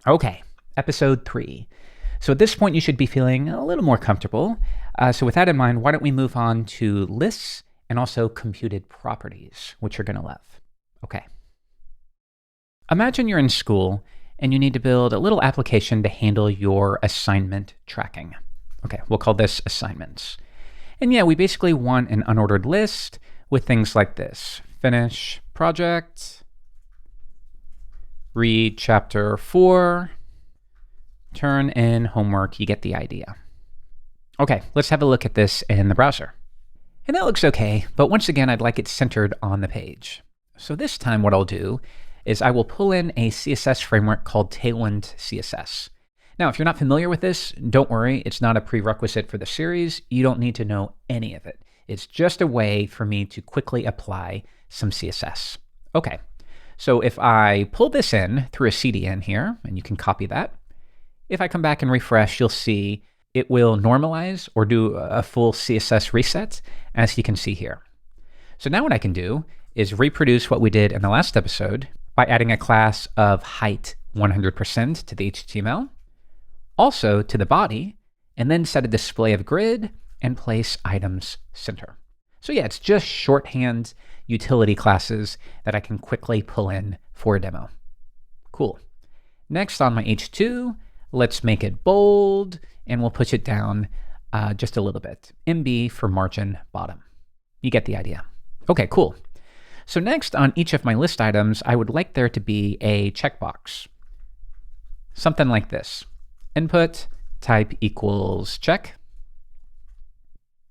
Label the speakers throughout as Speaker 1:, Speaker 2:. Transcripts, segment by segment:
Speaker 1: Okay, episode 3. So at this point, you should be feeling a little more comfortable. So with that in mind, why don't we move on to lists and also computed properties, which you're going to love. Okay. Imagine you're in school and you need to build a little application to handle your assignment tracking. Okay, we'll call this assignments. And yeah, we basically want an unordered list with things like this. Finish project, read chapter 4, turn in homework. You get the idea. Okay, let's have a look at this in the browser. And that looks okay, but once again, I'd like it centered on the page. So this time what I'll do is I will pull in a CSS framework called Tailwind CSS. Now, if you're not familiar with this, don't worry, it's not a prerequisite for the series. You don't need to know any of it. It's just a way for me to quickly apply some CSS. Okay, so if I pull this in through a CDN here, and you can copy that, if I come back and refresh, you'll see it will normalize or do a full CSS reset, as you can see here. So now what I can do is reproduce what we did in the last episode by adding a class of height 100% to the HTML, also to the body, and then set a display of grid and place items center. So yeah, it's just shorthand utility classes that I can quickly pull in for a demo. Cool. Next on my H2, let's make it bold, and we'll push it down just a little bit. MB for margin bottom. You get the idea. Okay, cool. So next on each of my list items, I would like there to be a checkbox. Something like this. Input type equals check.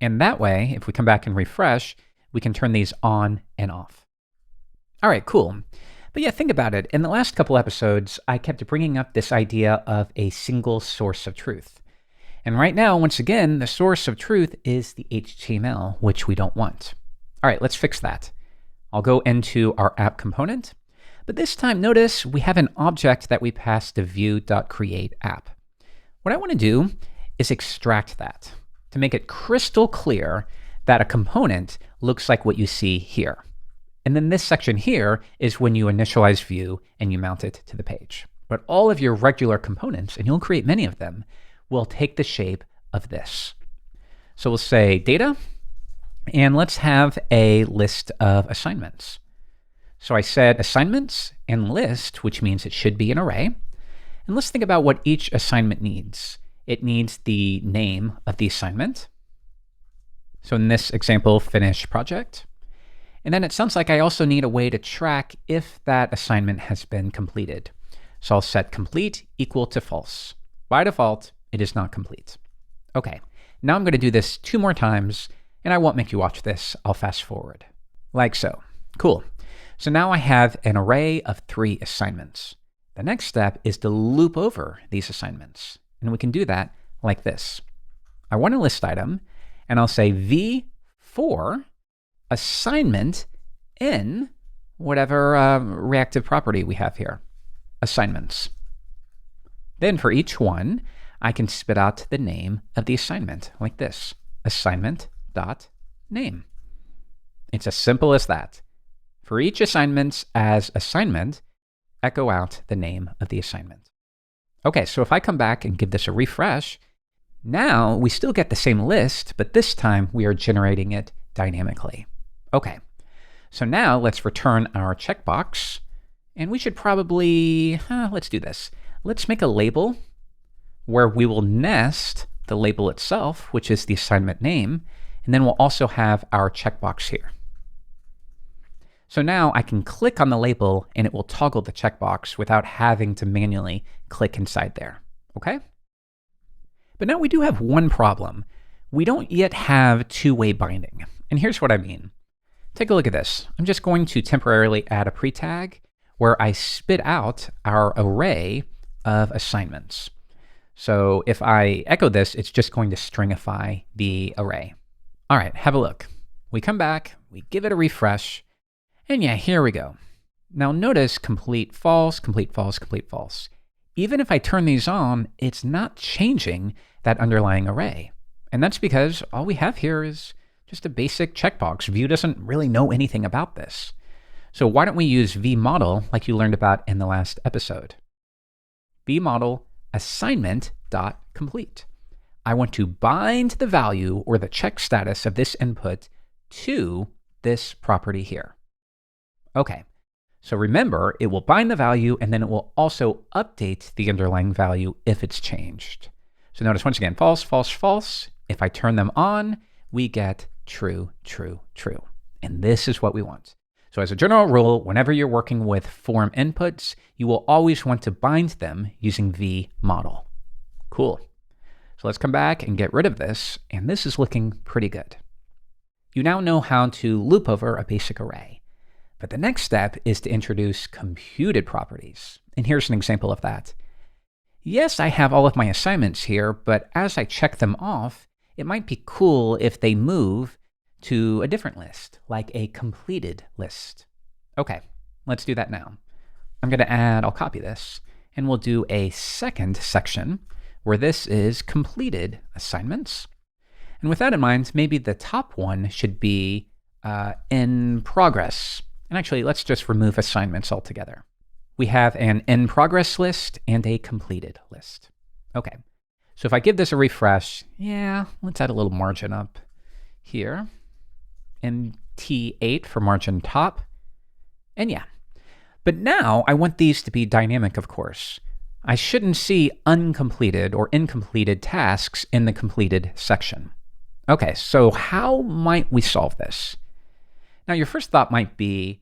Speaker 1: And that way, if we come back and refresh, we can turn these on and off. All right, cool. But yeah, think about it. In the last couple episodes, I kept bringing up this idea of a single source of truth. And right now, once again, the source of truth is the HTML, which we don't want. All right, let's fix that. I'll go into our app component, but this time notice we have an object that we pass to view.createApp. What I want to do is extract that to make it crystal clear that a component looks like what you see here. And then this section here is when you initialize View and you mount it to the page. But all of your regular components, and you'll create many of them, will take the shape of this. So we'll say data, and let's have a list of assignments. So I said assignments and list, which means it should be an array. And let's think about what each assignment needs. It needs the name of the assignment. So in this example, finish project. And then it sounds like I also need a way to track if that assignment has been completed. So I'll set complete equal to false. By default, it is not complete. Okay, now I'm going to do this 2 more times, and I won't make you watch this. I'll fast forward. Like so. Cool. So now I have an array of 3 assignments. The next step is to loop over these assignments. And we can do that like this. I want a list item, and I'll say v4 assignment in whatever reactive property we have here, assignments. Then for each one, I can spit out the name of the assignment like this, assignment.name. It's as simple as that. For each assignment as assignment, echo out the name of the assignment. Okay, so if I come back and give this a refresh, now we still get the same list, but this time we are generating it dynamically. Okay, so now let's return our checkbox, and we should probably, let's do this. Let's make a label where we will nest the label itself, which is the assignment name, and then we'll also have our checkbox here. So now I can click on the label and it will toggle the checkbox without having to manually click inside there, okay? But now we do have one problem. We don't yet have two-way binding. And here's what I mean. Take a look at this. I'm just going to temporarily add a pre-tag where I spit out our array of assignments. So if I echo this, it's just going to stringify the array. All right, have a look. We come back, we give it a refresh, and yeah, here we go. Now notice complete false, complete false, complete false. Even if I turn these on, it's not changing that underlying array. And that's because all we have here is just a basic checkbox. Vue doesn't really know anything about this. So why don't we use vmodel like you learned about in the last episode? vModel assignment.complete. I want to bind the value or the check status of this input to this property here. Okay, so remember, it will bind the value and then it will also update the underlying value if it's changed. So notice once again, false, false, false. If I turn them on, we get true, true, true. And this is what we want. So as a general rule, whenever you're working with form inputs, you will always want to bind them using vModel. Cool. So let's come back and get rid of this, and this is looking pretty good. You now know how to loop over a basic array. But the next step is to introduce computed properties. And here's an example of that. Yes, I have all of my assignments here, but as I check them off, it might be cool if they move to a different list, like a completed list. Okay, let's do that now. I'll copy this, and we'll do a second section where this is completed assignments. And with that in mind, maybe the top one should be in progress. And actually, let's just remove assignments altogether. We have an in progress list and a completed list. Okay, so if I give this a refresh, let's add a little margin up here. And T8 for margin top. And but now I want these to be dynamic, of course. I shouldn't see uncompleted or incompleted tasks in the completed section. Okay, so how might we solve this? Now, your first thought might be,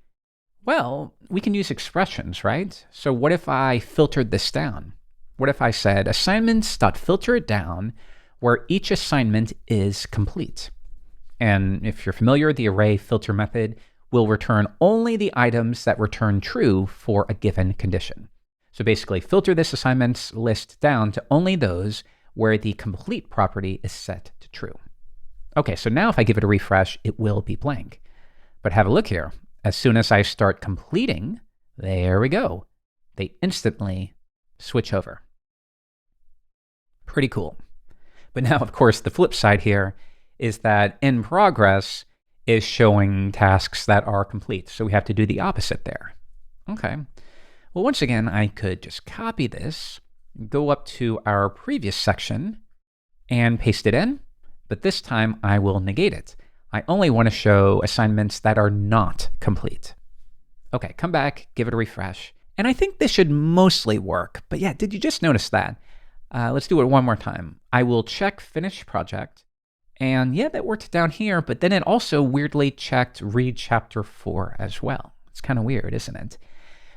Speaker 1: well, we can use expressions, right? So what if I filtered this down? What if I said assignments.filter it down where each assignment is complete? And if you're familiar, the array filter method will return only the items that return true for a given condition. So basically, filter this assignments list down to only those where the complete property is set to true. Okay, so now if I give it a refresh, it will be blank. But have a look here. As soon as I start completing, there we go. They instantly switch over. Pretty cool. But now, of course, the flip side here is that in progress is showing tasks that are complete. So we have to do the opposite there. Okay. Well, once again, I could just copy this, go up to our previous section, and paste it in. But this time I will negate it. I only want to show assignments that are not complete. Okay, come back, give it a refresh. And I think this should mostly work. But did you just notice that? Let's do it one more time. I will check finish project. And that worked down here, but then it also weirdly checked read chapter 4 as well. It's kind of weird, isn't it?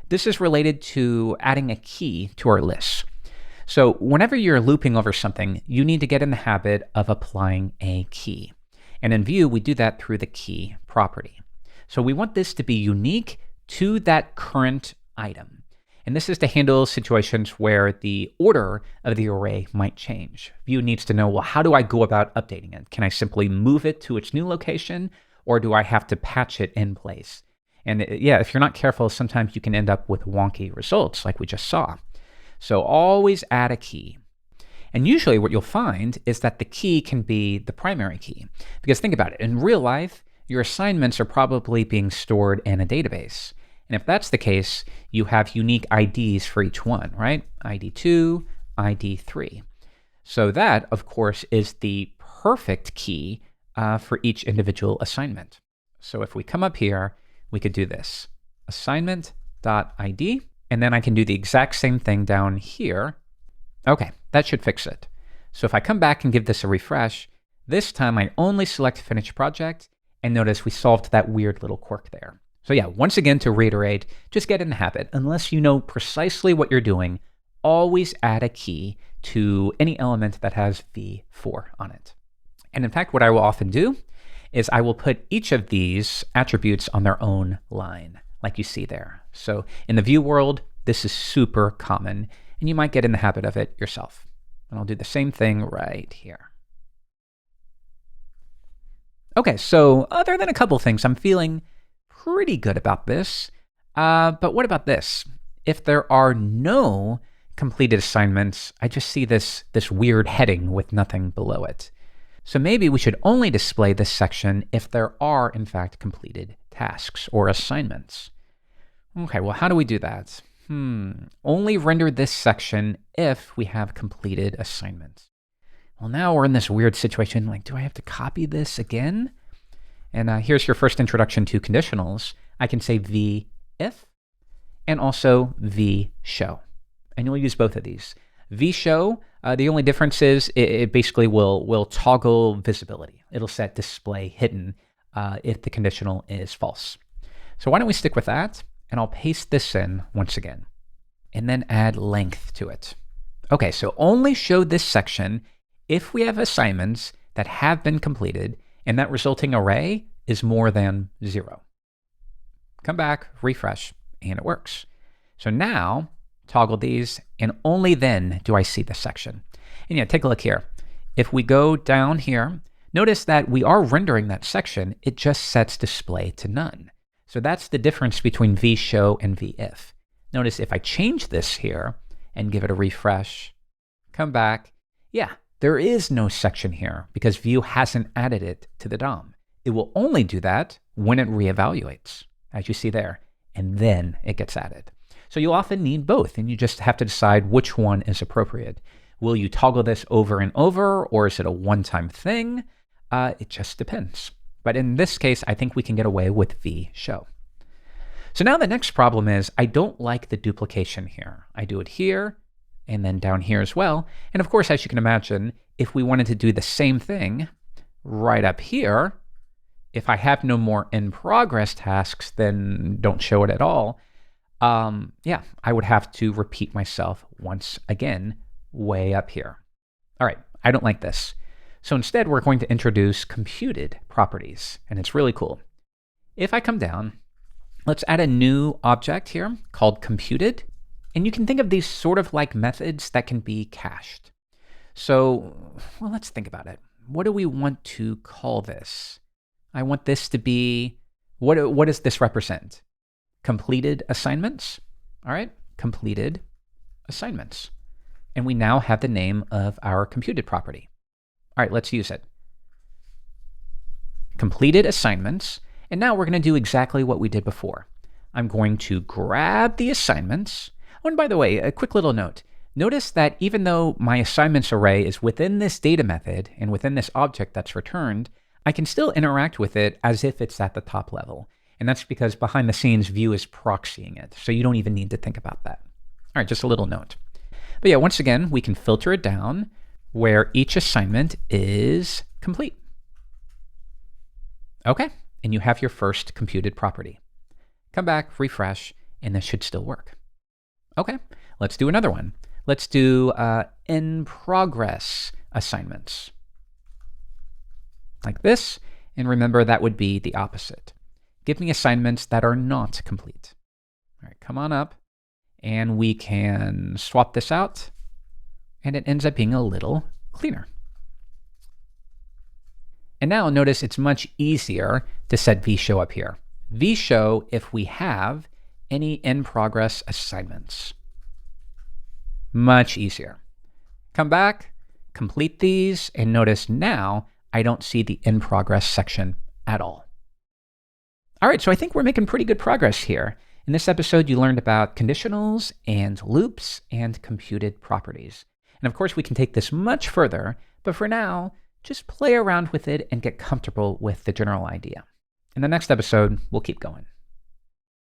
Speaker 1: This is related to adding a key to our list. So whenever you're looping over something, you need to get in the habit of applying a key. And in Vue, we do that through the key property. So we want this to be unique to that current item. And this is to handle situations where the order of the array might change. Vue needs to know, well, how do I go about updating it? Can I simply move it to its new location, or do I have to patch it in place? And if you're not careful, sometimes you can end up with wonky results like we just saw. So always add a key. And usually what you'll find is that the key can be the primary key. Because think about it, in real life, your assignments are probably being stored in a database. And if that's the case, you have unique IDs for each one, right? ID 2, ID 3. So that, of course, is the perfect key for each individual assignment. So if we come up here, we could do this, assignment.id, and then I can do the exact same thing down here. Okay, that should fix it. So if I come back and give this a refresh, this time I only select finish project, and notice we solved that weird little quirk there. So once again, to reiterate, just get in the habit. Unless you know precisely what you're doing, always add a key to any element that has v4 on it. And in fact, what I will often do is I will put each of these attributes on their own line, like you see there. So in the Vue world, this is super common, and you might get in the habit of it yourself. And I'll do the same thing right here. Okay, so other than a couple things, I'm feeling pretty good about this. But what about this? If there are no completed assignments, I just see this weird heading with nothing below it. So maybe we should only display this section if there are, in fact, completed tasks or assignments. Okay, well, how do we do that? Only render this section if we have completed assignments. Well, now we're in this weird situation. Like, do I have to copy this again? And here's your first introduction to conditionals. I can say v if and also v show. And you'll use both of these. V show, the only difference is it basically will toggle visibility. It'll set display hidden if the conditional is false. So why don't we stick with that? And I'll paste this in once again. And then add length to it. Okay, so only show this section if we have assignments that have been completed and that resulting array is more than 0. Come back, refresh, and it works. So now, toggle these, and only then do I see the section. And yeah, take a look here. If we go down here, notice that we are rendering that section, it just sets display to none. So that's the difference between vShow and vIf. Notice if I change this here and give it a refresh, come back, yeah, there is no section here because Vue hasn't added it to the DOM. It will only do that when it reevaluates, as you see there, and then it gets added. So you'll often need both, and you just have to decide which one is appropriate. Will you toggle this over and over, or is it a one-time thing? It just depends. But in this case, I think we can get away with vShow. So now the next problem is I don't like the duplication here. I do it here and then down here as well. And of course, as you can imagine, if we wanted to do the same thing right up here, if I have no more in progress tasks, then don't show it at all. Yeah, I would have to repeat myself once again way up here. All right, I don't like this. So instead, we're going to introduce computed properties, and it's really cool. If I come down, let's add a new object here called computed, and you can think of these sort of like methods that can be cached. So, well, let's think about it. What do we want to call this? I want this to be, what does this represent? Completed assignments. All right, completed assignments. And we now have the name of our computed property. All right, let's use it. Completed assignments. And now we're going to do exactly what we did before. I'm going to grab the assignments. Oh, and by the way, a quick little note. Notice that even though my assignments array is within this data method and within this object that's returned, I can still interact with it as if it's at the top level. And that's because behind the scenes, Vue is proxying it. So you don't even need to think about that. All right, just a little note. But yeah, once again, we can filter it down where each assignment is complete. Okay, and you have your first computed property. Come back, refresh, and this should still work. Okay, let's do another one. Let's do in progress assignments. Like this, and remember that would be the opposite. Give me assignments that are not complete. All right, come on up, and we can swap this out, and it ends up being a little cleaner. And now notice it's much easier to set vShow up here. vShow if we have any in-progress assignments. Much easier. Come back, complete these, and notice now I don't see the in-progress section at all. All right, so I think we're making pretty good progress here. In this episode, you learned about conditionals and loops and computed properties. And of course, we can take this much further, but for now, just play around with it and get comfortable with the general idea. In the next episode, we'll keep going.